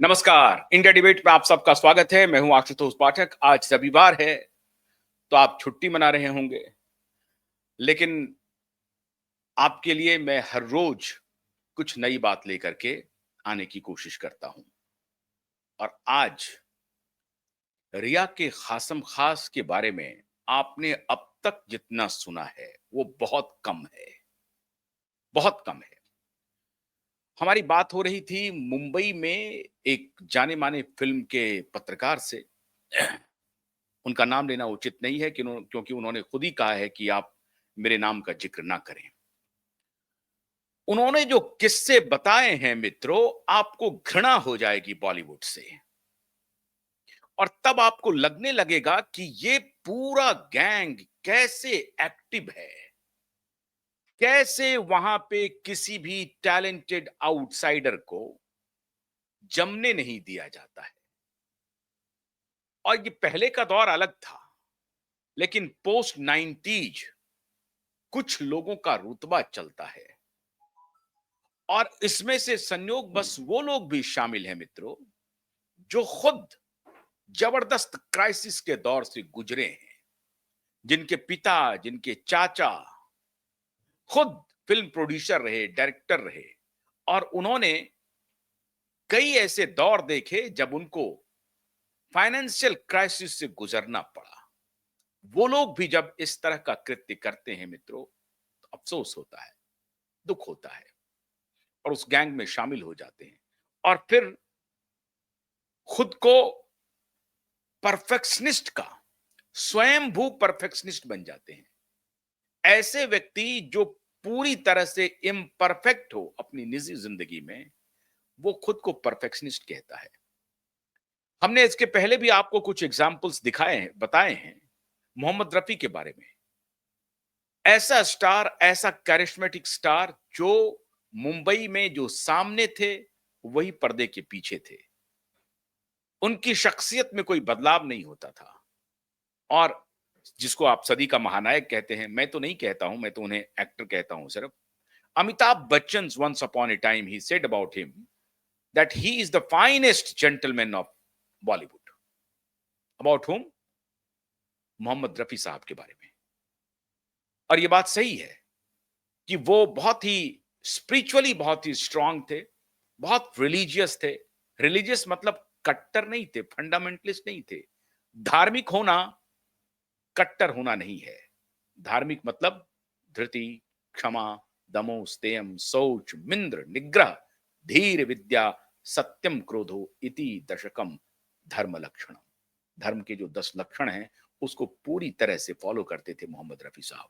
नमस्कार। India debate में आप सबका स्वागत है। मैं हूं आशुतोष पाठक। आज रविवार है तो आप छुट्टी मना रहे होंगे, लेकिन आपके लिए मैं हर रोज कुछ नई बात लेकर के आने की कोशिश करता हूं। और आज रिया के खासम खास के बारे में आपने अब तक जितना सुना है वो बहुत कम है, बहुत कम है। हमारी बात हो रही थी मुंबई में एक जाने माने फिल्म के पत्रकार से। उनका नाम लेना उचित नहीं है क्योंकि उन्होंने खुद ही कहा है कि आप मेरे नाम का जिक्र ना करें। उन्होंने जो किस्से बताए हैं मित्रों, आपको घृणा हो जाएगी बॉलीवुड से। और तब आपको लगने लगेगा कि ये पूरा गैंग कैसे एक्टिव है, कैसे वहां पे किसी भी टैलेंटेड आउटसाइडर को जमने नहीं दिया जाता है। और ये पहले का दौर अलग था, लेकिन पोस्ट 90s कुछ लोगों का रुतबा चलता है। और इसमें से संयोग बस वो लोग भी शामिल हैं मित्रों, जो खुद जबरदस्त क्राइसिस के दौर से गुजरे हैं, जिनके पिता, जिनके चाचा खुद फिल्म प्रोड्यूसर रहे, डायरेक्टर रहे। और उन्होंने कई ऐसे दौर देखे जब उनको फाइनेंशियल क्राइसिस से गुजरना पड़ा। वो लोग भी जब इस तरह का कृत्य करते हैं मित्रों, तो अफसोस होता है, दुख होता है, और उस गैंग में शामिल हो जाते हैं। और फिर खुद को परफेक्शनिस्ट का स्वयंभू परफेक्शनिस्ट बन जाते हैं। ऐसे व्यक्ति जो पूरी तरह से इम्परफेक्ट हो अपनी निजी जिंदगी में, वो खुद को परफेक्शनिस्ट कहता है। हमने इसके पहले भी आपको कुछ एग्जाम्पल्स दिखाए हैं, बताए हैं। मोहम्मद रफी के बारे में, ऐसा स्टार, ऐसा कैरिस्मेटिक स्टार जो मुंबई में जो सामने थे वही पर्दे के पीछे थे। उनकी शख्सियत में कोई बदलाव नहीं होता था। और जिसको आप सदी का महानायक कहते हैं, मैं तो नहीं कहता हूं, मैं तो उन्हें एक्टर कहता हूं सिर्फ। Amitabh Bachchan once upon a time he said about him that he is the finest gentleman of Bollywood. About whom? Mohammad Rafi साहब के बारे में। और ये बात सही है कि वो बहुत ही स्पिरिचुअली बहुत ही स्ट्रांग थे, बहुत रिलीजियस थे। रिलीजियस मतलब कट्टर नहीं थे, फंडामेंटलिस्ट नहीं थे। धार्मिक होना कट्टर होना नहीं है। धार्मिक मतलब धृति, क्षमा, दमो, स्तेयम, शौच, मिंद्र, निग्रह, धीर, विद्या, सत्यम, क्रोधो इति दशकम धर्म लक्षणम। धर्म के जो 10 लक्षण हैं उसको पूरी तरह से फॉलो करते थे मोहम्मद रफी साहब।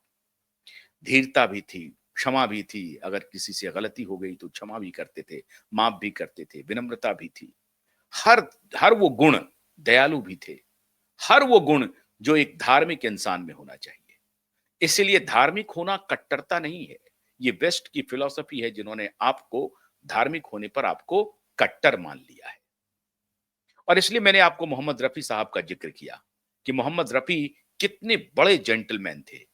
धीरता भी थी, क्षमा भी थी, अगर किसी से गलती हो गई तो क्षमा भी करते थे, माफ भी करते थे, विनम्रता भी थी। हर हर वो गुण, दयालु भी थे। हर वो गुण जो एक धार्मिक इंसान में होना चाहिए। इसलिए धार्मिक होना कट्टरता नहीं है। ये वेस्ट की फिलॉसफी है, जिन्होंने आपको धार्मिक होने पर आपको कट्टर मान लिया है। और इसलिए मैंने आपको मोहम्मद रफी साहब का जिक्र किया कि मोहम्मद रफी कितने बड़े जेंटलमैन थे।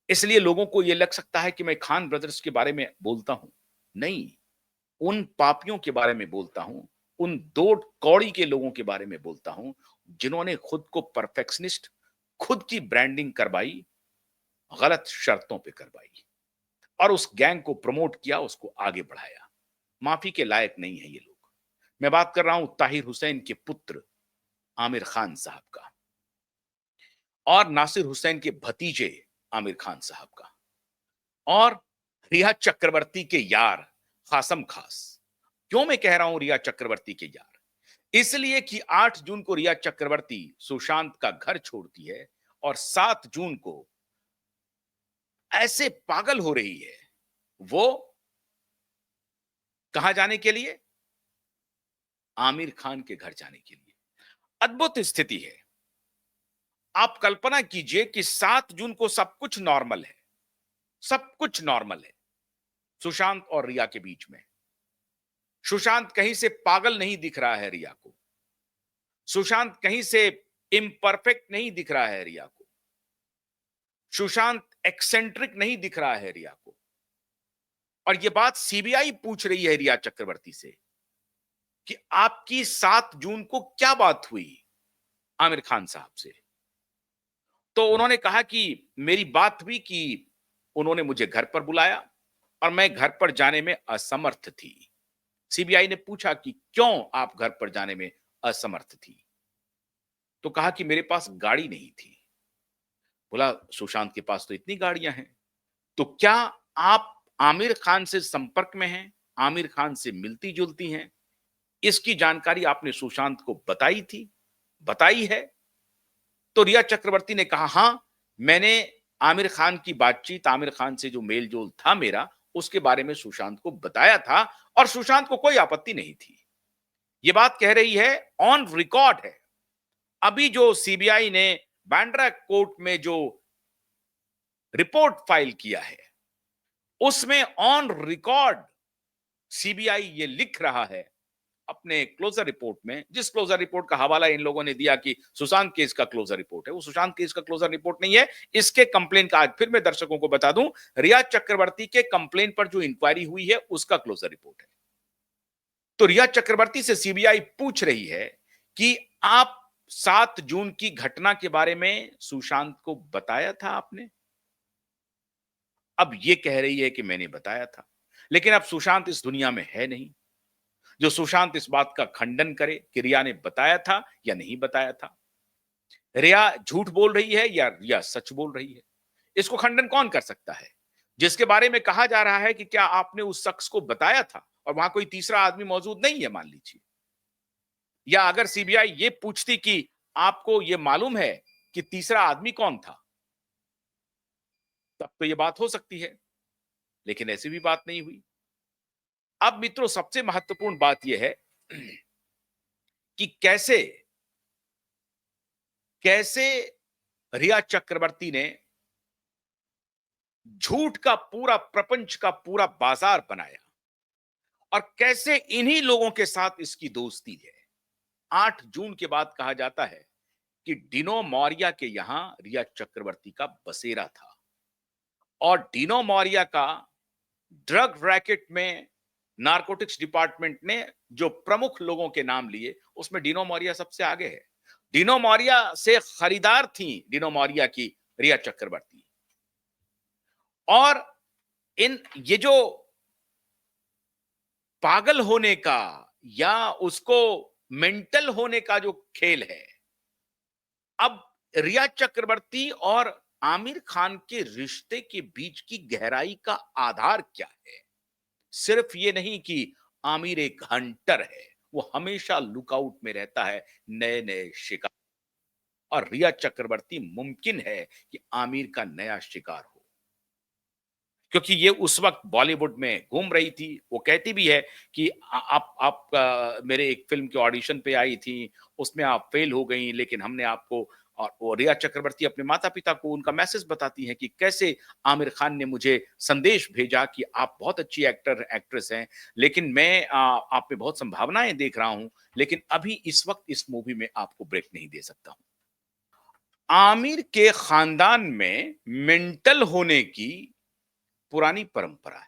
इसलिए लोगों को यह लग सकता है कि मैं खान ब्रदर्स के बारे में बोलता हूं। नहीं, उन पापियों के बारे में बोलता हूं, उन दो कौड़ी के लोगों के बारे में बोलता हूं, जिन्होंने खुद को परफेक्शनिस्ट, खुद की ब्रांडिंग करवाई, गलत शर्तों पे करवाई, और उस गैंग को प्रमोट किया, उसको आगे बढ़ाया। माफी के लायक नहीं है ये लोग। मैं बात कर रहा हूं ताहिर हुसैन के पुत्र आमिर खान साहब का, और नासिर हुसैन के भतीजे आमिर खान साहब का, और रिया चक्रवर्ती के यार खासम खास। क्यों मैं कह रहा हूं रिया चक्रवर्ती के यार? इसलिए कि 8 जून को रिया चक्रवर्ती सुशांत का घर छोड़ती है, और 7 जून को ऐसे पागल हो रही है वो, कहां जाने के लिए? आमिर खान के घर जाने के लिए। अद्भुत स्थिति है। आप कल्पना कीजिए कि 7 जून को सब कुछ नॉर्मल है, सब कुछ नॉर्मल है सुशांत और रिया के बीच में। सुशांत कहीं से पागल नहीं दिख रहा है रिया को। सुशांत कहीं से इम्परफेक्ट नहीं दिख रहा है रिया को। सुशांत एक्सेंट्रिक नहीं दिख रहा है रिया को। और यह बात सीबीआई पूछ रही है रिया चक्रवर्ती से कि आपकी 7 जून को क्या बात हुई आमिर खान साहब से। तो उन्होंने कहा कि मेरी बात हुई कि उन्होंने मुझे घर पर बुलाया और मैं घर पर जाने में असमर्थ थी। सीबीआई ने पूछा कि क्यों आप घर पर जाने में असमर्थ थी? तो कहा कि मेरे पास गाड़ी नहीं थी। बोला सुशांत के पास तो इतनी गाड़ियां हैं। तो क्या आप आमिर खान से संपर्क में हैं? आमिर खान से मिलती-जुलती हैं? इसकी जानकारी आपने सुशांत को बताई थी? बताई है? तो रिया चक्रवर्ती ने कहा हां, मैंने आमिर खान की बातचीत, आमिर खान से जो मेल-जोल था मेरा, उसके बारे में सुशांत को बताया था और सुशांत को कोई आपत्ति नहीं थी। ये बात कह रही है, ऑन रिकॉर्ड है। अभी जो सीबीआई ने बांद्रा कोर्ट में जो रिपोर्ट फाइल किया है, उसमें ऑन रिकॉर्ड सीबीआई ये लिख रहा है अपने क्लोजर रिपोर्ट में, जिस क्लोजर रिपोर्ट का हवाला इन लोगों ने दिया कि सुशांत केस का क्लोजर रिपोर्ट है, वो सुशांत केस का क्लोजर रिपोर्ट नहीं है। इसके कंप्लेन का आज फिर मैं दर्शकों को बता दूं, रिया चक्रवर्ती के कंप्लेन पर जो इंक्वायरी हुई है उसका क्लोजर रिपोर्ट है। तो रिया चक्रवर्ती से सीबीआई पूछ रही है कि आप 7 जून की घटना के बारे में सुशांत को बताया था आपने? अब ये कह रही है कि मैंने बताया था, लेकिन अब सुशांत इस दुनिया में है नहीं जो सुशांत इस बात का खंडन करे कि रिया ने बताया था या नहीं बताया था। रिया झूठ बोल रही है या रिया सच बोल रही है, इसको खंडन कौन कर सकता है? जिसके बारे में कहा जा रहा है कि क्या आपने उस शख्स को बताया था और वहां कोई तीसरा आदमी मौजूद नहीं है मान लीजिए, या अगर सीबीआई ये पूछती कि आपको ये मालूम है कि तीसरा आदमी कौन था, तब तो ये बात हो सकती है, लेकिन ऐसी भी बात नहीं हुई। अब मित्रों सबसे महत्वपूर्ण बात यह है कि कैसे कैसे रिया चक्रवर्ती ने झूठ का पूरा प्रपंच का पूरा बाजार बनाया और कैसे इन्हीं लोगों के साथ इसकी दोस्ती है। 8 जून के बाद कहा जाता है कि डिनो मौर्या के यहां रिया चक्रवर्ती का बसेरा था और डिनो मौर्या का ड्रग रैकेट में नारकोटिक्स डिपार्टमेंट ने जो प्रमुख लोगों के नाम लिए उसमें डिनो मौर्या सबसे आगे है। डिनो मौर्या से खरीदार थी डिनो मौर्या की रिया चक्रवर्ती। और इन ये जो पागल होने का या उसको मेंटल होने का जो खेल है, अब रिया चक्रवर्ती और आमिर खान के रिश्ते के बीच की गहराई का आधार क्या है? सिर्फ ये नहीं कि आमिर एक हंटर है, वो हमेशा लुकआउट में रहता है नए नए शिकार, और रिया चक्रवर्ती मुमकिन है कि आमिर का नया शिकार हो, क्योंकि ये उस वक्त बॉलीवुड में घूम रही थी। वो कहती भी है कि आप मेरे एक फिल्म के ऑडिशन पे आई थी, उसमें आप फेल हो गई, लेकिन हमने आपको, और वो रिया चक्रवर्ती अपने माता-पिता को उनका मैसेज बताती हैं कि कैसे आमिर खान ने मुझे संदेश भेजा कि आप बहुत अच्छी एक्ट्रेस हैं, लेकिन मैं आप में बहुत संभावनाएँ देख रहा हूँ, लेकिन अभी इस वक्त इस मूवी में आपको ब्रेक नहीं दे सकता हूँ। आमिर के खानदान में मेंटल होने की पुरानी परंपरा है।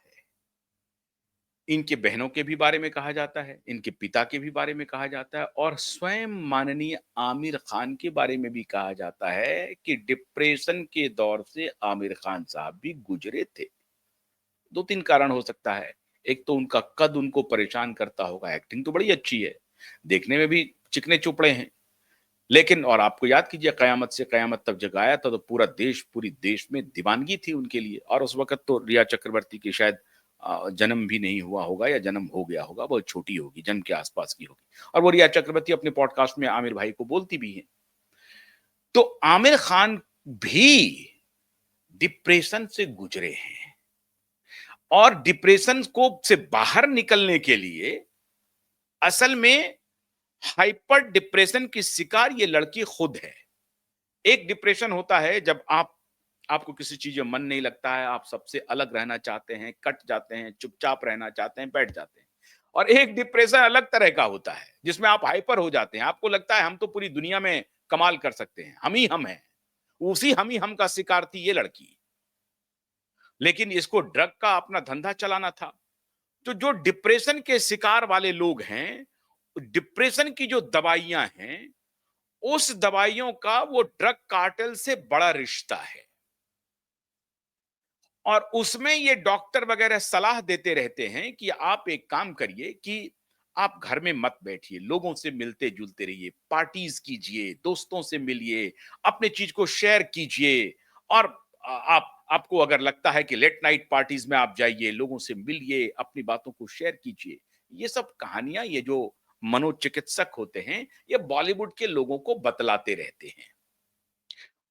इनके बहनों के भी बारे में कहा जाता है, इनके पिता के भी बारे में कहा जाता है और स्वयं माननीय आमिर खान के बारे में भी कहा जाता है कि डिप्रेशन के दौर से आमिर खान साहब भी गुजरे थे। 2-3 कारण हो सकता है। एक तो उनका कद उनको परेशान करता होगा, एक्टिंग तो बड़ी अच्छी है, देखने में भी चिकने-चुपड़े हैं। लेकिन और आपको याद कीजिए कयामत से कयामत तक जब आया था तो पूरा देश, पूरी देश में दीवानगी थी उनके लिए, और उस वक़्त तो रिया चक्रवर्ती की शायद जन्म भी नहीं हुआ होगा या जन्म हो गया होगा, बहुत छोटी होगी, जन्म के आस-पास की होगी। और वो रिया चक्रवर्ती अपने पॉडकास्ट में आमिर भाई को बोलती भी हैं। तो आमिर खान भी डिप्रेशन से गुजरे हैं और डिप्रेशन को से बाहर निकलने के लिए असल में हाइपर डिप्रेशन की शिकार ये लड़की खुद है। एक डिप्रेशन होता है जब आपको किसी चीज में मन नहीं लगता है, आप सबसे अलग रहना चाहते हैं, कट जाते हैं, चुपचाप रहना चाहते हैं, बैठ जाते हैं। और एक डिप्रेशन अलग तरह का होता है जिसमें आप हाइपर हो जाते हैं, आपको लगता है हम तो पूरी दुनिया में कमाल कर सकते हैं, हम ही हम हैं। उसी हम ही हम का शिकार थी ये लड़की, लेकिन इसको ड्रग का अपना धंधा चलाना था। तो जो डिप्रेशन के शिकार वाले लोग हैं, डिप्रेशन की जो दवाइयां हैं, उस दवाइयों का वो ड्रग कार्टेल से बड़ा रिश्ता है। और उसमें ये डॉक्टर वगैरह सलाह देते रहते हैं कि आप एक काम करिए कि आप घर में मत बैठिए, लोगों से मिलते-जुलते रहिए, पार्टीज़ कीजिए, दोस्तों से मिलिए, अपने चीज़ को शेयर कीजिए और आपको अगर लगता है कि लेट नाइट पार्टीज़ में आप जाइए, लोगों से मिलिए, अपनी बातों को शेयर कीजिए। ये सब कहानियाँ ये जो मनोचिकित्सक होते हैं, ये बॉलीवुड के लोगों को बतलाते रहते हैं।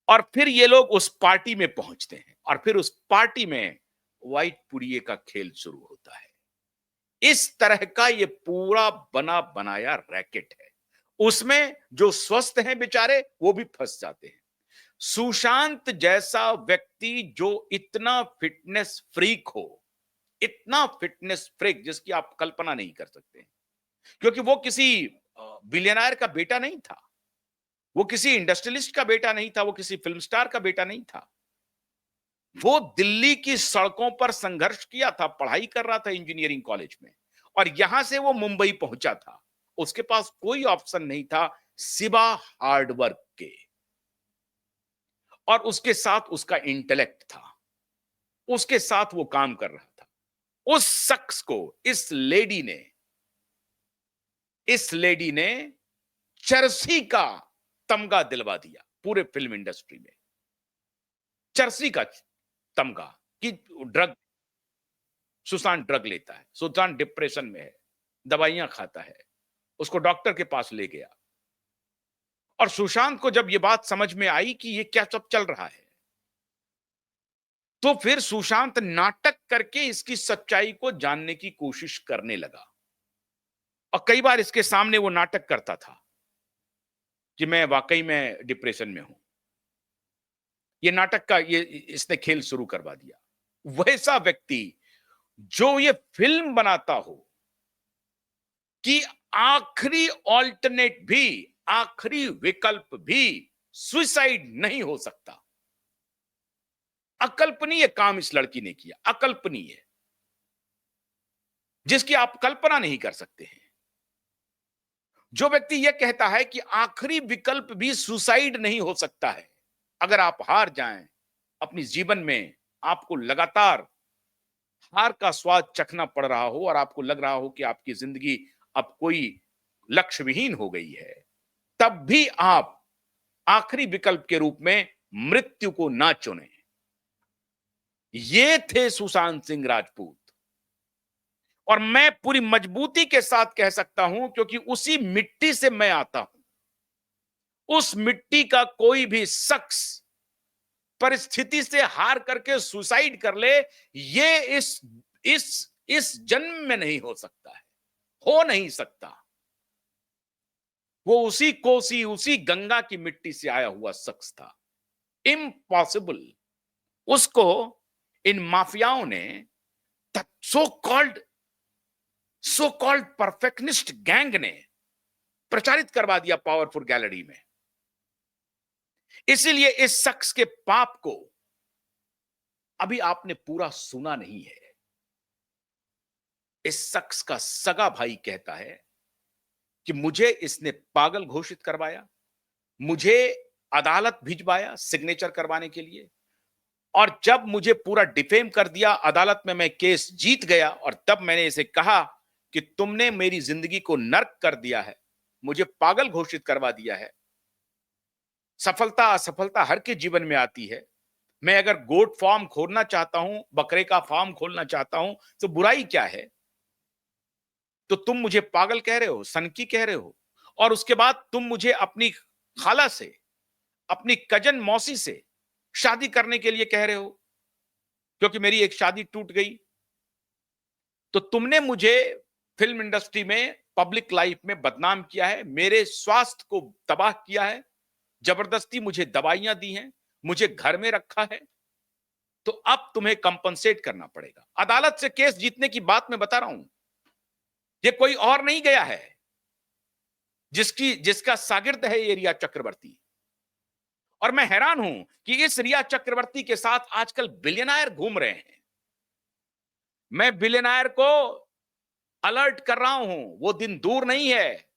और फिर ये लोग उस पार्टी में पहुंचते हैं और फिर उस पार्टी में व्हाइट पुड़िये का खेल शुरू होता है। इस तरह का ये पूरा बना बनाया रैकेट है। उसमें जो स्वस्थ हैं बेचारे वो भी फंस जाते हैं। सुशांत जैसा व्यक्ति जो इतना फिटनेस फ्रीक हो, इतना फिटनेस फ्रीक जिसकी आप कल्पना नहीं कर सकते, क्योंकि वो किसी बिलियनर का बेटा नहीं था, वो किसी इंडस्ट्रियलिस्ट का बेटा नहीं था, वो किसी फिल्म स्टार का बेटा नहीं था। वो दिल्ली की सड़कों पर संघर्ष किया था, पढ़ाई कर रहा था इंजीनियरिंग कॉलेज में और यहां से वो मुंबई पहुंचा था। उसके पास कोई ऑप्शन नहीं था सिवा हार्डवर्क के, और उसके साथ उसका इंटेलेक्ट था, उसके साथ वो काम कर रहा था। उस शख्स को इस लेडी ने चर्सी का तमगा दिलवा दिया पूरे फिल्म इंडस्ट्री में। चर्सी का तमगा कि ड्रग सुशांत ड्रग लेता है, सुशांत डिप्रेशन में है, दवाइयां खाता है, उसको डॉक्टर के पास ले गया। और सुशांत को जब ये बात समझ में आई कि ये क्या सब चल रहा है, तो फिर सुशांत नाटक करके इसकी सच्चाई को जानने की कोशिश करने लगा। और कई बार इसके सामने वो नाटक करता था कि मैं वाकई में डिप्रेशन में हूं। ये नाटक का ये इसने खेल शुरू करवा दिया। वैसा व्यक्ति जो ये फिल्म बनाता हो कि आखिरी ऑल्टरनेट भी, आखिरी विकल्प भी सुसाइड नहीं हो सकता। अकल्पनीय काम इस लड़की ने किया, अकल्पनीय, जिसकी आप कल्पना नहीं कर सकते हैं। जो व्यक्ति यह कहता है कि आखिरी विकल्प भी सुसाइड नहीं हो सकता है, अगर आप हार जाएं अपनी जीवन में, आपको लगातार हार का स्वाद चखना पड़ रहा हो और आपको लग रहा हो कि आपकी जिंदगी अब कोई लक्ष्य विहीन हो गई है, तब भी आप आखिरी विकल्प के रूप में मृत्यु को ना चुनें। ये थे सुशांत सिंह राजपूत। और मैं पूरी मजबूती के साथ कह सकता हूं, क्योंकि उसी मिट्टी से मैं आता हूं। उस मिट्टी का कोई भी शख्स परिस्थिति से हार करके सुसाइड कर ले, ये इस जन्म में नहीं हो सकता है, हो नहीं सकता। वो उसी कोसी, उसी गंगा की मिट्टी से आया हुआ शख्स था। इम्पॉसिबल। उसको इन माफियाओं ने, सो कॉल्ड परफेक्शनिस्ट गैंग ने प्रचारित करवा दिया पावरफुल गैलरी में। इसीलिए इस शख्स के पाप को अभी आपने पूरा सुना नहीं है। इस शख्स का सगा भाई कहता है कि मुझे इसने पागल घोषित करवाया, मुझे अदालत भिजवाया सिग्नेचर करवाने के लिए, और जब मुझे पूरा डिफेम कर दिया, अदालत में मैं केस जीत गया, और तब मैंने इसे कहा कि तुमने मेरी जिंदगी को नर्क कर दिया है, मुझे पागल घोषित करवा दिया है। सफलता असफलता हर के जीवन में आती है। मैं अगर गोट फार्म खोलना चाहता हूं, बकरे का फार्म खोलना चाहता हूं, तो बुराई क्या है? तो तुम मुझे पागल कह रहे हो, सनकी कह रहे हो, और उसके बाद तुम मुझे अपनी खाला से, अपनी कजन मौसी से शादी करने के लिए कह रहे हो, क्योंकि मेरी एक शादी टूट गई। तो तुमने मुझे फिल्म इंडस्ट्री में, पब्लिक लाइफ में बदनाम किया है, मेरे स्वास्थ्य को तबाह किया है, जबरदस्ती मुझे दवाइयां दी हैं, मुझे घर में रखा है, तो अब तुम्हें कंपनसेट करना पड़ेगा। अदालत से केस जीतने की बात मैं बता रहा हूं। ये कोई और नहीं गया है, जिसका शागिर्द है ये रिया चक्रवर्ती। और मैं हैरान हूं कि इस रिया चक्रवर्ती के साथ आजकल बिलियनर घूम रहे हैं। मैं बिलियनर को अलर्ट कर रहा हूं, वो दिन दूर नहीं है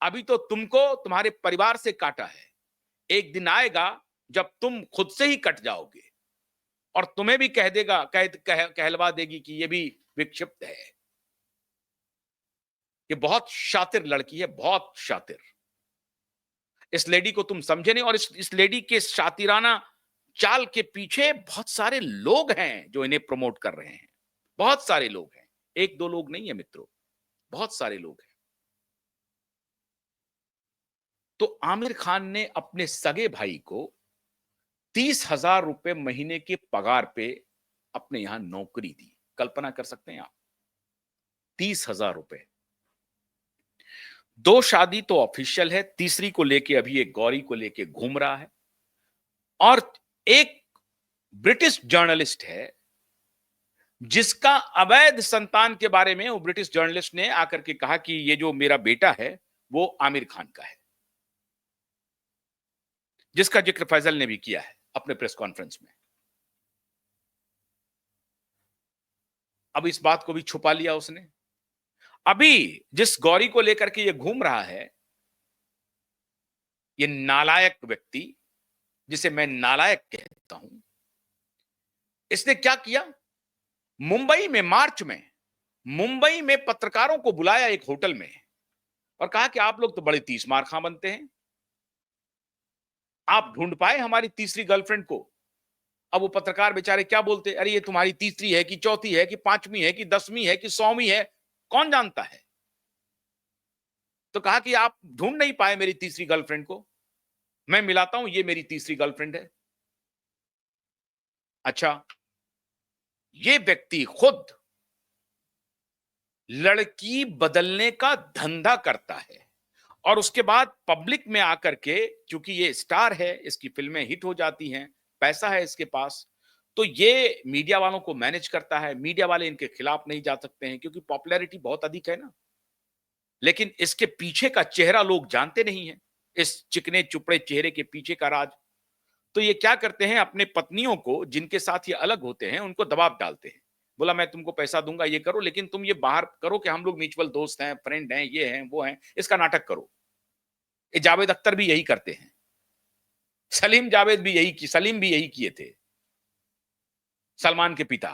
अभी तो तुमको तुम्हारे परिवार से काटा है, एक दिन आएगा जब तुम खुद से ही कट जाओगे और तुम्हें भी कह देगा, कहलवा देगी कि ये भी विक्षिप्त है। ये बहुत शातिर लड़की है, बहुत शातिर। इस लेडी को तुम समझे नहीं, और इस लेडी के शातिराना चाल के पीछे बहुत सारे लोग हैं जो इन्हें प्रमोट कर रहे हैं। बहुत सारे लोग हैं, एक दो लोग नहीं है मित्रों, बहुत सारे लोग हैं। तो आमिर खान ने अपने सगे भाई को 30,000 रुपए महीने के पगार पे अपने यहां नौकरी दी। कल्पना कर सकते हैं आप, 30,000 रुपए। दो शादी तो ऑफिशियल है, तीसरी को लेके अभी एक गौरी को लेके घूम रहा है। और एक ब्रिटिश जर्नलिस्ट है जिसका अवैध संतान के बारे में वो ब्रिटिश जर्नलिस्ट ने आकर के कहा कि ये जो मेरा बेटा है वो आमिर खान का है, जिसका जिक्र फैजल ने भी किया है अपने प्रेस कॉन्फ्रेंस में। अब इस बात को भी छुपा लिया उसने। अभी जिस गौरी को लेकर के ये घूम रहा है, ये नालायक व्यक्ति, जिसे मैं नालायक कहता हूं, इसने क्या किया? मुंबई में मार्च में मुंबई में पत्रकारों को बुलाया एक होटल में और कहा कि आप लोग तो बड़े तीस मार खां बनते हैं, आप ढूंढ पाए हमारी तीसरी गर्लफ्रेंड को? अब वो पत्रकार बेचारे क्या बोलते, अरे ये तुम्हारी तीसरी है कि चौथी है कि पांचवी है कि 10वीं है कि 100वीं है, कौन जानता है। तो कहा कि आप ढूंढ नहीं पाए मेरी तीसरी गर्लफ्रेंड को, मैं मिलाता हूं, ये मेरी तीसरी गर्लफ्रेंड है। अच्छा, ये व्यक्ति खुद लड़की बदलने का धंधा करता है और उसके बाद पब्लिक में आकर के, क्योंकि ये स्टार है, इसकी फिल्में हिट हो जाती हैं, पैसा है इसके पास, तो ये मीडिया वालों को मैनेज करता है। मीडिया वाले इनके खिलाफ नहीं जा सकते हैं क्योंकि पॉपुलैरिटी बहुत अधिक है ना। लेकिन इसके पीछे का चेहरा लोग जानते नहीं है, इस चिकने चुपड़े चेहरे के पीछे का राज। तो ये क्या करते हैं, अपने पत्नियों को जिनके साथ ये अलग होते हैं उनको दबाव डालते हैं। बोला मैं तुमको पैसा दूंगा, ये करो, लेकिन तुम ये बाहर करो कि हम लोग म्यूचुअल दोस्त हैं, फ्रेंड हैं, ये हैं वो हैं, इसका नाटक करो। ये जावेद अख्तर भी यही करते हैं, सलीम जावेद भी यही की, सलीम भी यही किए थे, सलमान के पिता।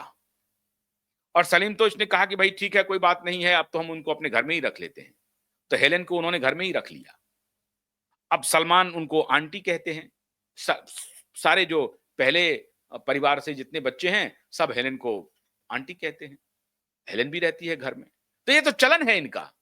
और सलीम तो इसने कहा कि भाई ठीक है कोई बात नहीं है, अब तो हम उनको अपने घर में ही रख लेते हैं। तो हेलेन को उन्होंने घर में ही रख लिया। अब सलमान उनको आंटी कहते हैं। सारे जो पहले परिवार से जितने बच्चे हैं सब हेलेन को आंटी कहते हैं। हेलेन भी रहती है घर में। तो ये तो चलन है इनका,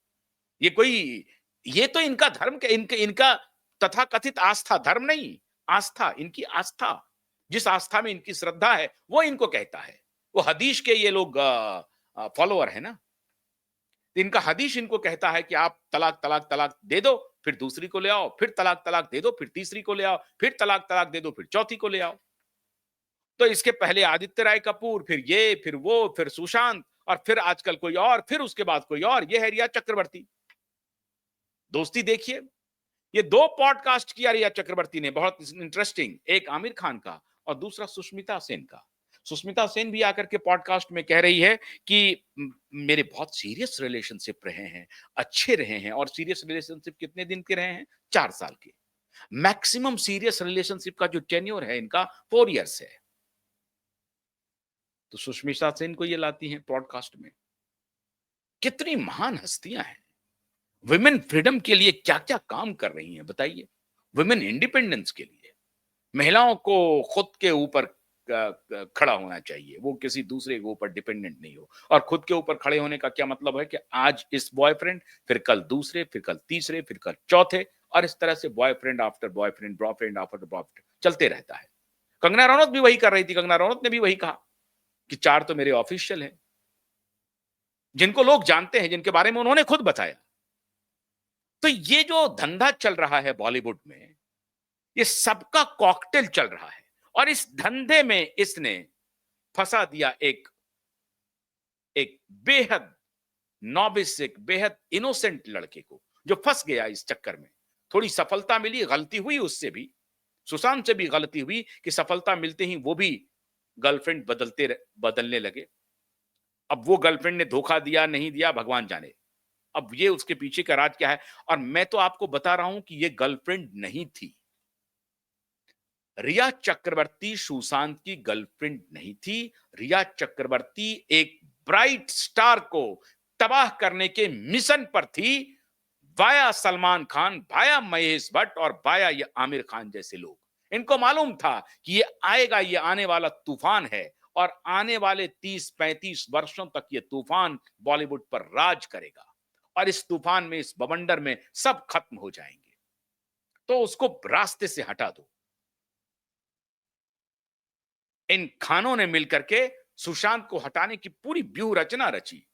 ये तो इनका धर्म के, इनका तथाकथित आस्था, धर्म नहीं आस्था, इनकी आस्था, जिस आस्था में इनकी श्रद्धा है वो इनको कहता है। वो हदीस के ये लोग फॉलोअर है ना, इनका हदीस इनको कहता है कि आप तलाक तलाक तलाक दे दो, फिर दूसरी को ले आओ, फिर तलाक तलाक दे दो, फिर तीसरी को ले आओ, फिर तलाक तलाक दे दो, फिर चौथी को ले आओ। तो इसके पहले आदित्य राय कपूर, फिर ये, फिर वो, फिर सुशांत, और फिर आजकल कोई और, फिर उसके बाद कोई और, ये है रिया चक्रवर्ती। दोस्ती देखिए, ये दो पॉडकास्ट किया रिया चक्रवर्ती ने, बहुत इंटरेस्टिंग, एक आमिर खान का और दूसरा सुष्मिता सेन का। सुष्मिता सेन भी आकर के पॉडकास्ट में कह रही है कि मेरे बहुत सीरियस रिलेशनशिप रहे हैं, अच्छे रहे हैं। और सीरियस रिलेशनशिप कितने दिन के रहे हैं? 4 साल के। मैक्सिमम सीरियस रिलेशनशिप का जो टेन्योर है इनका 4 इयर्स है। तो सुष्मिता सेन को ये लाती हैं पॉडकास्ट में। कितनी महान हस्तियां हैं, वुमेन फ्रीडम के लिए क्या क्या काम कर रही हैं बताइए, वुमेन इंडिपेंडेंस के लिए। महिलाओं को खुद के ऊपर खड़ा होना चाहिए, वो किसी दूसरे के ऊपर डिपेंडेंट नहीं हो। और खुद के ऊपर खड़े होने का क्या मतलब है कि आज इस बॉयफ्रेंड, फिर कल दूसरे, फिर कल तीसरे, फिर कल चौथे, और इस तरह से boyfriend after boyfriend, boyfriend after boyfriend चलते रहता है। कंगना रनौत भी वही कर रही थी, कंगना रनौत ने भी वही कहा कि 4 तो मेरे ऑफिशियल हैं, जिनको लोग जानते हैं, जिनके बारे में उन्होंने खुद बताया। तो ये जो धंधा चल रहा है बॉलीवुड में, ये सबका कॉकटेल चल रहा है। और इस धंधे में इसने फंसा दिया एक बेहद नॉबिस, एक बेहद इनोसेंट लड़के को, जो फंस गया इस चक्कर में। थोड़ी सफलता मिली, गलती हुई उससे भी, सुशांत से भी गलती हुई कि सफलता मिलते ही वो भी गर्लफ्रेंड बदलने लगे। अब वो गर्लफ्रेंड ने धोखा दिया नहीं दिया भगवान जाने, अब ये उसके पीछे का राज क्या है? और मैं तो आपको बता रहा हूं कि ये गर्लफ्रेंड नहीं थी। रिया चक्रवर्ती सुशांत की गर्लफ्रेंड नहीं थी। रिया चक्रवर्ती एक ब्राइट स्टार को तबाह करने के मिशन पर थी, वाया सलमान खान, वाया महेश भट्ट और वाया ये आमिर खान जैसे लोग। इनको मालूम था कि ये आएगा, ये आने वाला तूफान है और आने वाले 30-35 वर्षों तक ये तूफान बॉलीवुड पर राज करेगा और इस तूफान में, इस बवंडर में सब खत्म हो जाएंगे। तो उसको रास्ते से हटा दो। इन खानों ने मिलकर के सुशांत को हटाने की पूरी व्यूह रचना रची।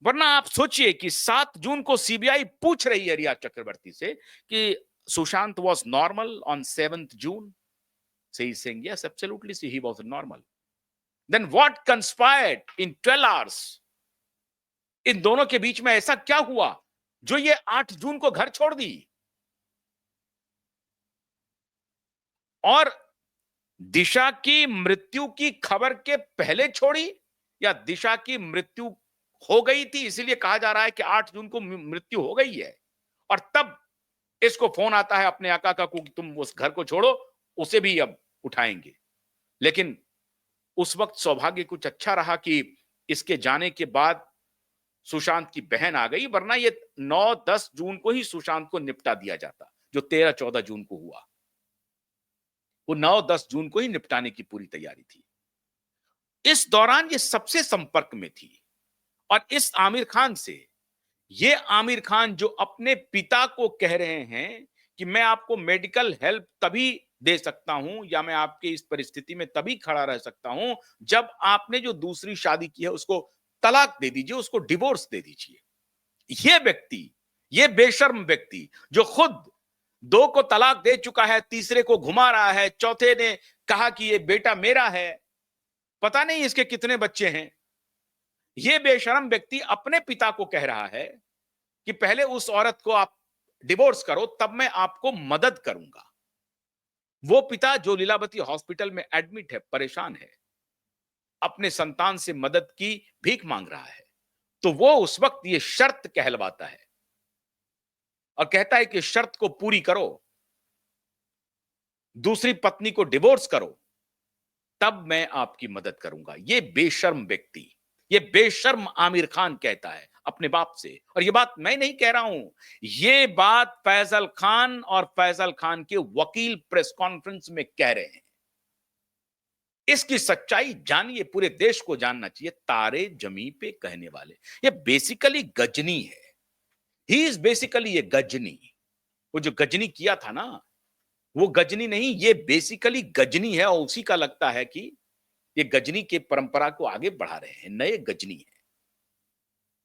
वरना आप सोचिए कि 7 जून को सीबीआई पूछ रही है रिया चक्रवर्ती से कि Sushant was normal on 7th June, so he's saying yes, absolutely, see, he was normal. Then what conspired in 12 hours? इन दोनों के बीच में ऐसा क्या हुआ जो ये 8 जून को घर छोड़ दी? और दिशा की मृत्यु की खबर के पहले छोड़ी या दिशा की मृत्यु हो गई थी इसलिए कहा जा रहा है कि 8 जून को मृत्यु हो गई है और तब इसको फोन आता है अपने आका का कि तुम उस घर को छोड़ो, उसे भी अब उठाएंगे। लेकिन उस वक्त सौभाग्य कुछ अच्छा रहा कि इसके जाने के बाद सुशांत की बहन आ गई, वरना ये 9-10 जून को ही सुशांत को निपटा दिया जाता, जो 13-14 जून को हुआ। वो 9-10 जून को ही निपटाने की पूरी तैयारी थी। इस दौरान ये सबसे संपर्क में थी और इस आमिर खान से, ये आमिर खान जो अपने पिता को कह रहे हैं कि मैं आपको मेडिकल हेल्प तभी दे सकता हूं या मैं आपके इस परिस्थिति में तभी खड़ा रह सकता हूं जब आपने जो दूसरी शादी की है उसको तलाक दे दीजिए, उसको डिवोर्स दे दीजिए। ये व्यक्ति, ये बेशर्म व्यक्ति जो खुद 2 को तलाक दे चुका है, तीसरे को घुमा रहा है, चौथे ने कहा कि ये बेटा मेरा है, पता नहीं इसके कितने बच्चे हैं। ये बेशर्म व्यक्ति अपने पिता को कह रहा है कि पहले उस औरत को आप डिवोर्स करो तब मैं आपको मदद करूंगा। वो पिता जो लीलावती हॉस्पिटल में एडमिट है, परेशान है, अपने संतान से मदद की भीख मांग रहा है, तो वो उस वक्त ये शर्त कहलवाता है और कहता है कि शर्त को पूरी करो, दूसरी पत्नी को डिवोर्स करो, तब मैं आपकी मदद करूंगा। ये बेशर्म व्यक्ति, ये बेशर्म आमिर खान कहता है अपने बाप से, और ये बात मैं नहीं कह रहा हूं, ये बात फैजल खान और फैजल खान के वकील प्रेस कॉन्फ्रेंस में कह रहे हैं। इसकी सच्चाई जानिए, पूरे देश को जानना चाहिए। तारे जमी पे कहने वाले, ये बेसिकली गजनी है। ही इज बेसिकली ये गजनी। वो जो गजनी किया था ना, वो गजनी नहीं, ये बेसिकली गजनी है और उसी का लगता है कि ये गजनी के परंपरा को आगे बढ़ा रहे हैं। नए गजनी है,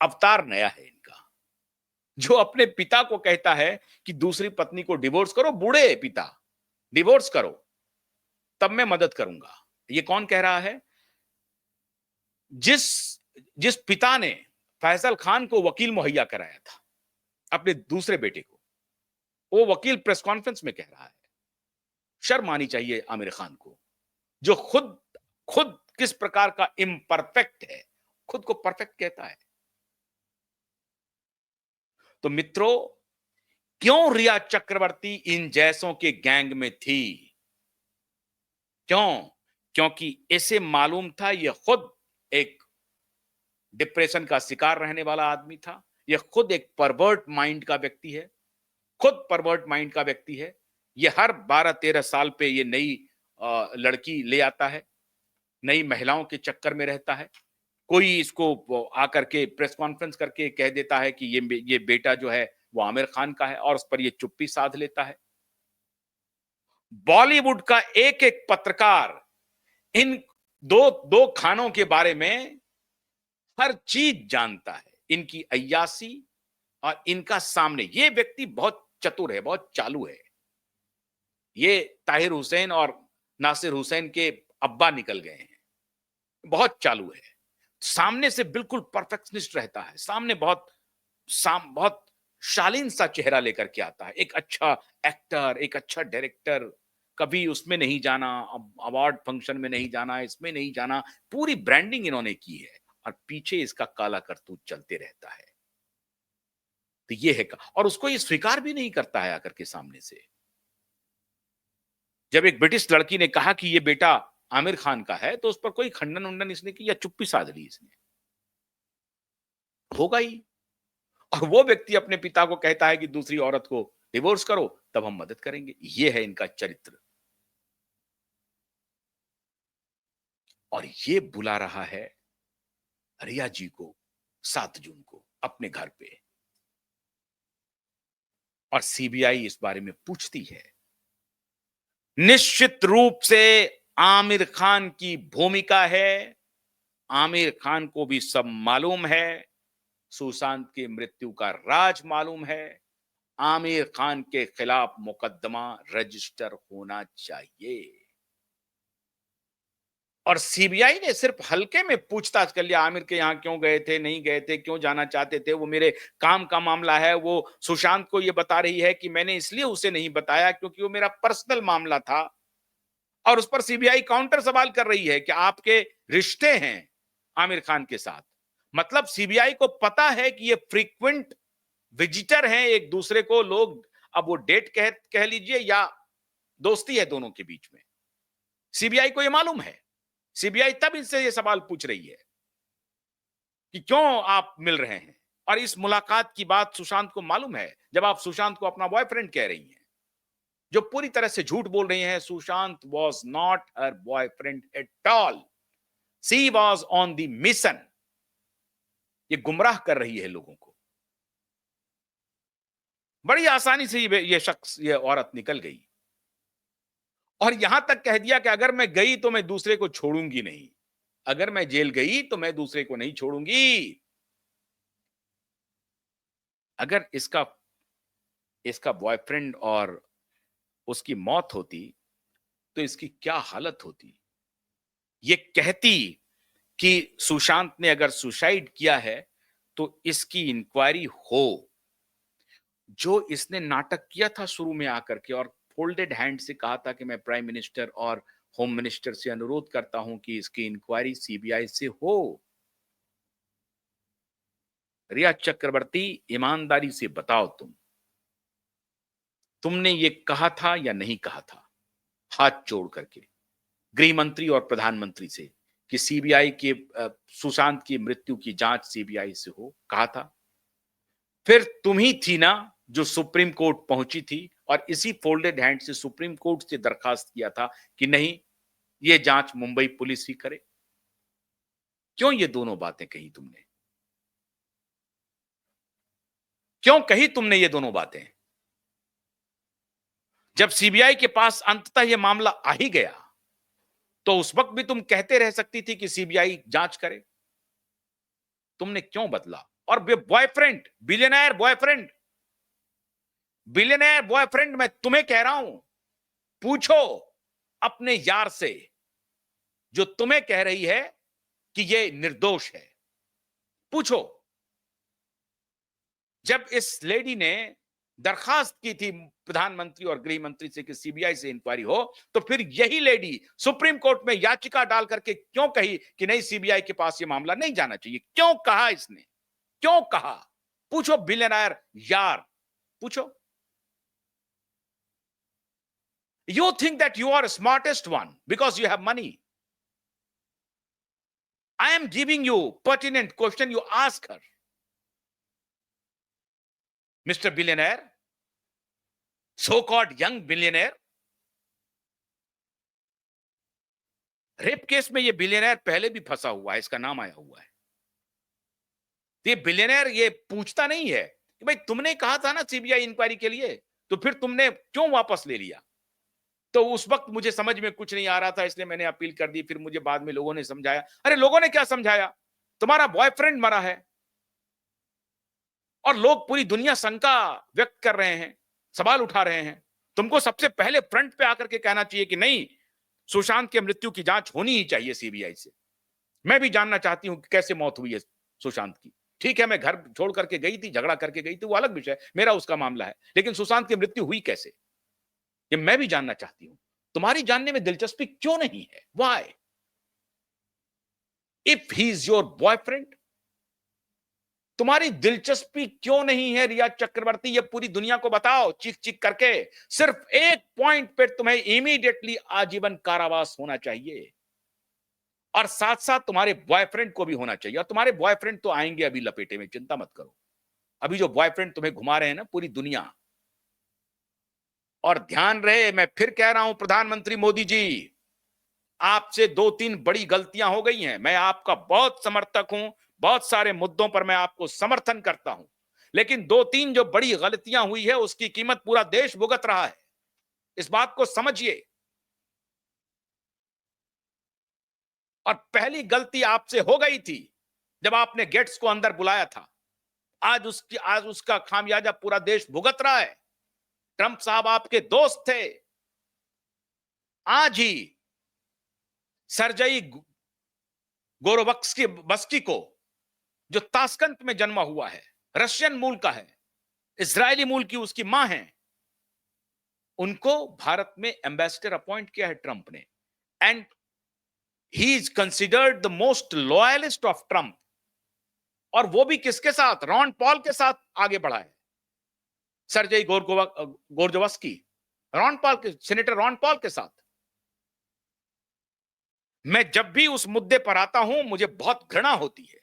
अवतार नया है इनका, जो अपने पिता को कहता है कि दूसरी पत्नी को डिवोर्स करो, बूढ़े पिता, डिवोर्स करो तब मैं मदद करूंगा। ये कौन कह रहा है? जिस जिस पिता ने फैजल खान को वकील मुहैया कराया था अपने दूसरे बेटे को, वो वकील प्रेस कॉन्फ्रेंस में कह रहा है। शर्म आनी चाहिए आमिर खान को, जो खुद खुद किस प्रकार का इम्परफेक्ट है, खुद को परफेक्ट कहता है। तो मित्रों, क्यों रिया चक्रवर्ती इन जैसों के गैंग में थी? क्यों? क्योंकि इसे मालूम था ये खुद एक डिप्रेशन का शिकार रहने वाला आदमी था, ये खुद एक परवर्ट माइंड का व्यक्ति है, खुद परवर्ट माइंड का व्यक्ति है। ये हर 12-13 साल पे ये नई लड़की ले आता है, नई महिलाओं के चक्कर में रहता है। कोई इसको आकर के प्रेस कॉन्फ्रेंस करके कह देता है कि ये बेटा जो है वो आमिर खान का है और उस पर ये चुप्पी साध लेता है। बॉलीवुड का एक एक पत्रकार इन दो दो खानों के बारे में हर चीज जानता है, इनकी अय्यासी और इनका सामने। ये व्यक्ति बहुत चतुर है, बहुत चालू है। ये ताहिर हुसैन और नासिर हुसैन के अब्बा निकल गए हैं, बहुत चालू है। सामने से बिल्कुल परफेक्शनिस्ट रहता है, सामने बहुत शालीन सा चेहरा लेकर के आता है। एक अच्छा एक्टर, एक अच्छा डायरेक्टर, कभी उसमें नहीं जाना, अवार्ड फंक्शन में नहीं जाना, इसमें नहीं जाना, पूरी ब्रांडिंग इन्होंने की है और पीछे इसका काला करतूत चलते रहता है। तो ये है और उसको ये स्वीकार भी नहीं करता है आकर के सामने से। जब एक ब्रिटिश लड़की ने कहा कि ये बेटा आमिर खान का है, तो उस पर कोई खंडन-वंडन इसने की या चुप्पी साध ली इसने। होगा ही। और वो व्यक्ति अपने पिता को कहता है कि दूसरी औरत को डिवोर्स करो, तब हम मदद करेंगे। ये है इनका चरित्र। और ये बुला रहा है रिया जी को 7 जून को अपने घर पे। और सीबीआई इस बारे में पूछती है। निश्चित रूप से आमिर खान की भूमिका है। आमिर खान को भी सब मालूम है। सुशांत की मृत्यु का राज मालूम है। आमिर खान के खिलाफ मुकदमा रजिस्टर होना चाहिए। और सीबीआई ने सिर्फ हल्के में पूछताछ कर लिया, आमिर के यहां क्यों गए थे, नहीं गए थे, क्यों जाना चाहते थे, वो मेरे काम का मामला है। वो सुशांत को ये बता रही है कि मैंने इसलिए उसे नहीं बताया क्योंकि वो मेरा पर्सनल मामला था। और उस पर सीबीआई काउंटर सवाल कर रही है कि आपके रिश्ते हैं आमिर खान के साथ। मतलब सीबीआई को पता है कि ये फ्रीक्वेंट विजिटर हैं एक दूसरे को लोग। अब वो डेट कह लीजिए या दोस्ती है दोनों के बीच में। सीबीआई को ये मालूम है। सीबीआई तब इनसे ये सवाल पूछ रही है कि क्यों आप मिल रहे हैं। और इस मुलाकात की बात सुशांत को मालूम है। जब आप सुशांत को अपना बॉयफ्रेंड कह रही हैं, जो पूरी तरह से झूठ बोल रही हैं, Sushant was not her boyfriend at all. She was on the mission. ये गुमराह कर रही है लोगों को। बड़ी आसानी से ये औरत निकल गई और यहां तक कह दिया कि अगर मैं गई तो मैं दूसरे को छोड़ूंगी नहीं। अगर मैं जेल गई तो मैं दूसरे को नहीं छोड़ूंगी। अगर इसका इसका बॉयफ्रेंड और उसकी मौत होती तो इसकी क्या हालत होती। ये कहती कि सुशांत ने अगर सुसाइड किया है तो इसकी इंक्वायरी हो। जो इसने नाटक किया था शुरू में आकर के और फोल्डेड हैंड से कहा था कि मैं प्राइम मिनिस्टर और होम मिनिस्टर से अनुरोध करता हूं कि इसकी इंक्वायरी सीबीआई से हो। रिया चक्रवर्ती, ईमानदारी से बताओ तुमने ये कहा था या नहीं कहा था हाथ जोड़ करके गृह मंत्री और प्रधानमंत्री से कि सीबीआई के सुशांत की मृत्यु की जांच सीबीआई से हो? कहा था। फिर तुम ही थी ना जो सुप्रीम कोर्ट पहुंची थी और इसी फोल्डेड हैंड से सुप्रीम कोर्ट से दरखास्त किया था कि नहीं, ये जांच मुंबई पुलिस ही करे। क्यों ये दोनों बातें कही तुमने? क्यों कही तुमने ये दोनों बातें? जब सीबीआई के पास अंततः ये मामला आ ही गया तो उस वक्त भी तुम कहते रह सकती थी कि सीबीआई जांच करे। तुमने क्यों बदला? और बॉयफ्रेंड, बिलियनर बॉयफ्रेंड मैं तुम्हें कह रहा हूं, पूछो अपने यार से जो तुम्हें कह रही है कि ये निर्दोष है। पूछो। जब इस लेडी ने दरखास्त की थी प्रधानमंत्री और गृह मंत्री से कि सीबीआई से इंक्वायरी हो, तो फिर यही लेडी सुप्रीम कोर्ट में याचिका डाल करके क्यों कही कि नहीं, सीबीआई के पास ये मामला नहीं जाना चाहिए? क्यों कहा इसने? क्यों कहा? पूछो बिलियनर यार, पूछो। You think that you are smartest one because you have money. I am giving you pertinent question. You ask her. Mr. Billionaire, so-called young billionaire. Rape case में ये बिलियनर पहले भी फंसा हुआ है, इसका नाम आया हुआ है। ये बिलियनर ये पूछता नहीं है कि भाई तुमने कहा था ना सीबीआई इंक्वायरी के लिए, तो फिर तुमने क्यों वापस ले लिया? तो उस वक्त मुझे समझ में कुछ नहीं आ रहा था, इसलिए मैंने अपील कर दी। फिर मुझे बाद में लोगों ने समझाया। अरे लोगों ने क्या समझाया? तुम्हारा बॉयफ्रेंड मरा है और लोग पूरी दुनिया शंका व्यक्त कर रहे हैं, सवाल उठा रहे हैं। तुमको सबसे पहले फ्रंट पे आकर के कहना चाहिए कि नहीं, सुशांत की मृत्यु की जांच होनी ही चाहिए सीबीआई से। मैं भी जानना चाहती हूं कि कैसे मौत हुई है सुशांत की। ठीक है, मैं घर छोड़ करके गई थी, झगड़ा करके गई थी, वो अलग विषय, मेरा उसका मामला है। लेकिन सुशांत की मृत्यु हुई कैसे, ये मैं भी जानना चाहती हूं। तुम्हारी जानने में दिलचस्पी क्यों नहीं है? Why? If he is your boyfriend, तुम्हारी दिलचस्पी क्यों नहीं है रिया चक्रवर्ती, ये पूरी दुनिया को बताओ चीख चीख करके। सिर्फ एक पॉइंट पे तुम्हें इमीडिएटली आजीवन कारावास होना चाहिए, और साथ साथ तुम्हारे बॉयफ्रेंड को भी होना चाहिए। और तुम्हारे बॉयफ्रेंड तो आएंगे अभी लपेटे में, चिंता मत करो। अभी जो बॉयफ्रेंड तुम्हें घुमा रहे हैं ना पूरी दुनिया। और ध्यान रहे, मैं फिर कह रहा हूं प्रधानमंत्री मोदी जी, आपसे दो तीन बड़ी गलतियां हो गई हैं। मैं आपका बहुत समर्थक हूं, बहुत सारे मुद्दों पर मैं आपको समर्थन करता हूं, लेकिन दो तीन जो बड़ी गलतियां हुई है उसकी कीमत पूरा देश भुगत रहा है। इस बात को समझिए। और पहली गलती आपसे हो गई थी जब आपने गेट्स को अंदर बुलाया था। आज उसका खामियाजा पूरा देश भुगत रहा है। ट्रंप साहब आपके दोस्त थे। आज ही सर्जेई गोरोवस्की बस्की को, जो ताशकंद में जन्मा हुआ है, रशियन मूल का है, इजरायली मूल की उसकी मां है, उनको भारत में एम्बेसडर अपॉइंट किया है ट्रंप ने। And he is considered the most loyalist of Trump. और वो भी किसके साथ? रॉन पॉल के साथ आगे बढ़ा है। सर्जेई गोरजोवस्की रॉन पॉल के, सेनेटर रॉन पॉल के साथ। मैं जब भी उस मुद्दे पर आता हूं मुझे बहुत घृणा होती है,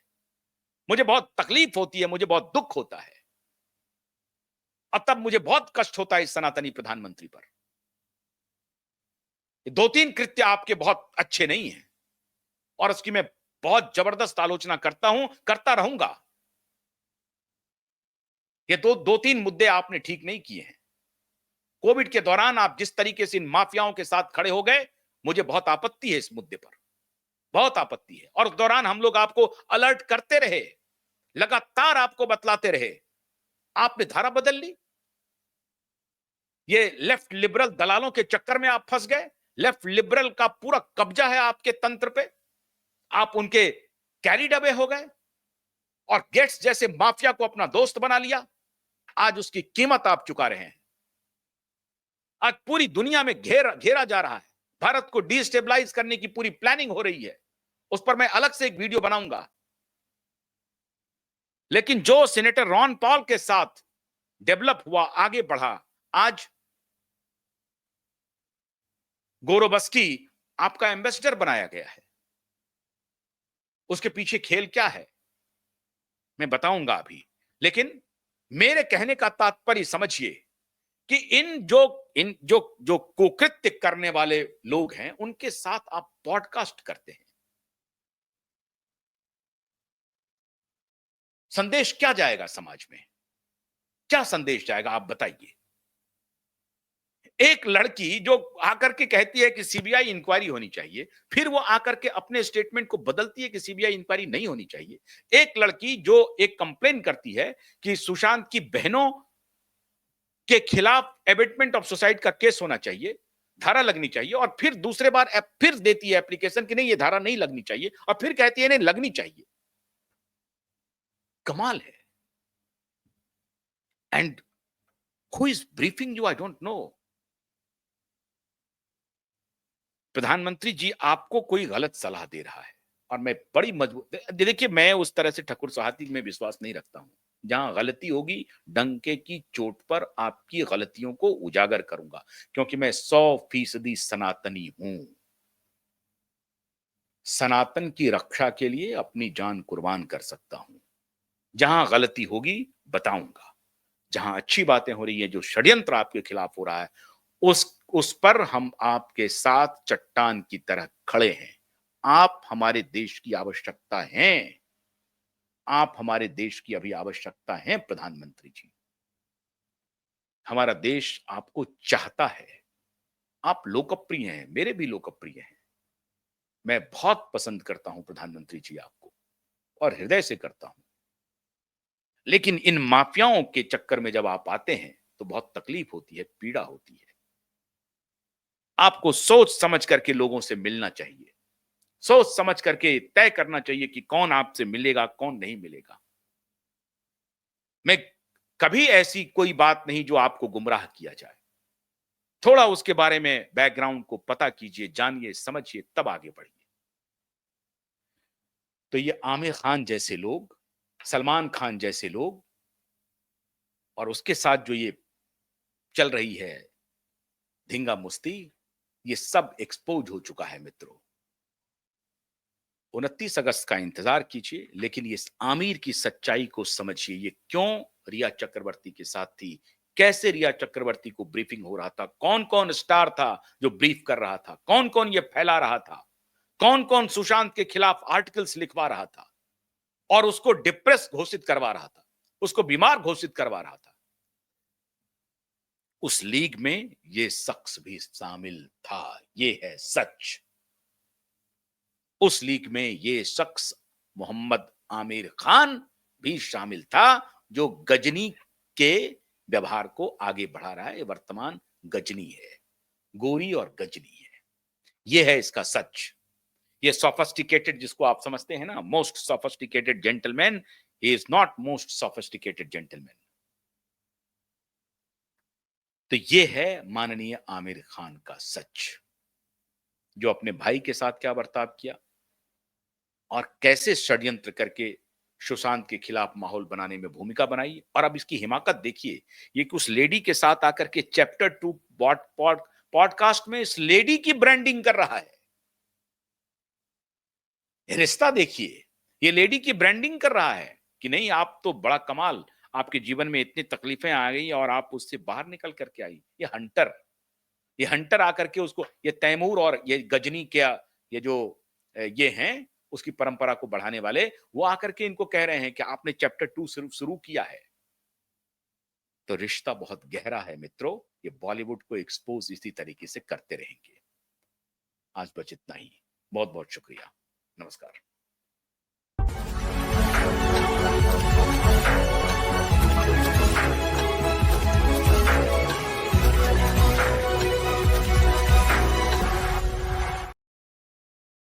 मुझे बहुत तकलीफ होती है, मुझे बहुत दुख होता है, और तब मुझे बहुत कष्ट होता है इस सनातनी प्रधानमंत्री पर। दो तीन कृत्य आपके बहुत अच्छे नहीं हैं, और उसकी मैं बहुत जबरदस्त आलोचना करता हूं, करता रहूंगा। ये दो तीन मुद्दे आपने ठीक नहीं किए हैं। कोविड के दौरान आप जिस तरीके से इन माफियाओं के साथ खड़े हो गए, मुझे बहुत आपत्ति है इस मुद्दे पर, बहुत आपत्ति है। और उस दौरान हम लोग आपको अलर्ट करते रहे, लगातार आपको बतलाते रहे। आपने धारा बदल ली। ये लेफ्ट लिबरल दलालों के चक्कर में आप फंस गए। लेफ्ट लिबरल का पूरा कब्जा है आपके तंत्र पे। आप उनके कैरिड अवे हो गए और गेट्स जैसे माफिया को अपना दोस्त बना लिया। आज उसकी कीमत आप चुका रहे हैं। आज पूरी दुनिया में घेरा जा रहा है। भारत को डिस्टेबलाइज करने की पूरी प्लानिंग हो रही है। उस पर मैं अलग से एक वीडियो बनाऊंगा। लेकिन जो सेनेटर रॉन पॉल के साथ डेवलप हुआ, आगे बढ़ा, आज गोरोबस्की आपका एम्बेसडर बनाया गया है। उसके पीछे खेल क्या है मैं बताऊंगा अभी। लेकिन मेरे कहने का तात्पर्य समझिए कि इन जो कुकृत्य करने वाले लोग हैं उनके साथ आप पॉडकास्ट करते हैं। संदेश क्या जाएगा समाज में? क्या संदेश जाएगा आप बताइए। एक लड़की जो आकर के कहती है कि सीबीआई इंक्वायरी होनी चाहिए, फिर वो आकर के अपने स्टेटमेंट को बदलती है कि सीबीआई इंक्वायरी नहीं होनी चाहिए। एक लड़की जो एक कंप्लेन करती है कि सुशांत की बहनों के खिलाफ एबेटमेंट ऑफ सुसाइड का केस होना चाहिए, धारा लगनी चाहिए, और फिर दूसरे बार फिर देती है एप्लीकेशन कि नहीं ये धारा नहीं लगनी चाहिए, और फिर कहती है नहीं लगनी चाहिए। कमाल है। And who is briefing you? I don't know. प्रधानमंत्री जी आपको कोई गलत सलाह दे रहा है, और मैं बड़ी मजबूत, देखिए मैं उस तरह से ठकुर सहाती में विश्वास नहीं रखता हूं। जहां गलती होगी डंके की चोट पर आपकी गलतियों को उजागर करूंगा, क्योंकि मैं 100% सनातनी हूं। सनातन की रक्षा के लिए अपनी जान कुर्बान कर सकता हूं। जहां गलती होगी बताऊंगा। जहां अच्छी बातें हो रही है, जो षड्यंत्र आपके खिलाफ हो रहा है, उस पर हम आपके साथ चट्टान की तरह खड़े हैं। आप हमारे देश की आवश्यकता हैं। आप हमारे देश की अभी आवश्यकता हैं प्रधानमंत्री जी। हमारा देश आपको चाहता है। आप लोकप्रिय हैं, मेरे भी लोकप्रिय हैं। मैं बहुत पसंद करता हूं प्रधानमंत्री जी आपको, और हृदय से करता हूं। लेकिन इन माफियाओं के चक्कर में जब आप आते हैं तो बहुत तकलीफ होती है, पीड़ा होती है। आपको सोच समझ करके लोगों से मिलना चाहिए। सोच समझ करके तय करना चाहिए कि कौन आपसे मिलेगा, कौन नहीं मिलेगा। मैं कभी ऐसी कोई बात नहीं जो आपको गुमराह किया जाए। थोड़ा उसके बारे में बैकग्राउंड को पता कीजिए, जानिए, समझिए, तब आगे बढ़िए। तो ये आमिर खान जैसे लोग सलमान खान जैसे लोग और उसके साथ जो ये चल रही है धींगा मुस्ती, ये सब एक्सपोज हो चुका है मित्रों। 29 अगस्त का इंतजार कीजिए, लेकिन ये आमिर की सच्चाई को समझिए। ये क्यों रिया चक्रवर्ती के साथ थी, कैसे रिया चक्रवर्ती को ब्रीफिंग हो रहा था, कौन कौन स्टार था जो ब्रीफ कर रहा था, कौन कौन ये फैला रहा था, कौन कौन सुशांत के खिलाफ आर्टिकल्स लिखवा रहा था और उसको डिप्रेस घोषित करवा रहा था, उसको बीमार घोषित करवा रहा था। उस लीग में ये शख्स भी शामिल था। ये है सच। उस लीग में ये शख्स मोहम्मद आमिर खान भी शामिल था, जो गजनी के व्यवहार को आगे बढ़ा रहा है। ये वर्तमान गजनी है, गोरी और गजनी है। ये है इसका सच। ये सोफिस्टिकेटेड जिसको आप समझते हैं ना, most sophisticated gentleman, he is not most sophisticated gentleman. तो ये है माननीय आमिर खान का सच, जो अपने भाई के साथ क्या बर्ताव किया और कैसे षड्यंत्र करके सुशांत के खिलाफ माहौल बनाने में भूमिका बनाई। और अब इसकी हिमाकत देखिए, ये कि उस लेडी के साथ आकर के चैप्टर 2 पॉडकास्ट में इस लेडी की ब्रांडिंग कर रहा है। रिश्ता देखिए, ये लेडी की ब्रांडिंग कर रहा है कि नहीं, आप तो बड़ा कमाल, आपके जीवन में इतनी तकलीफें आ गई और आप उससे बाहर निकल करके आई। ये हंटर आकर के उसको, ये तैमूर और ये गजनी क्या, ये जो ये हैं उसकी परंपरा को बढ़ाने वाले, वो आकर के इनको कह रहे हैं कि आपने चैप्टर 2 शुरू शुरू किया है। तो रिश्ता बहुत गहरा है मित्रों। ये बॉलीवुड को एक्सपोज इसी तरीके से करते रहेंगे। आज बस इतना ही। बहुत बहुत शुक्रिया। नमस्कार।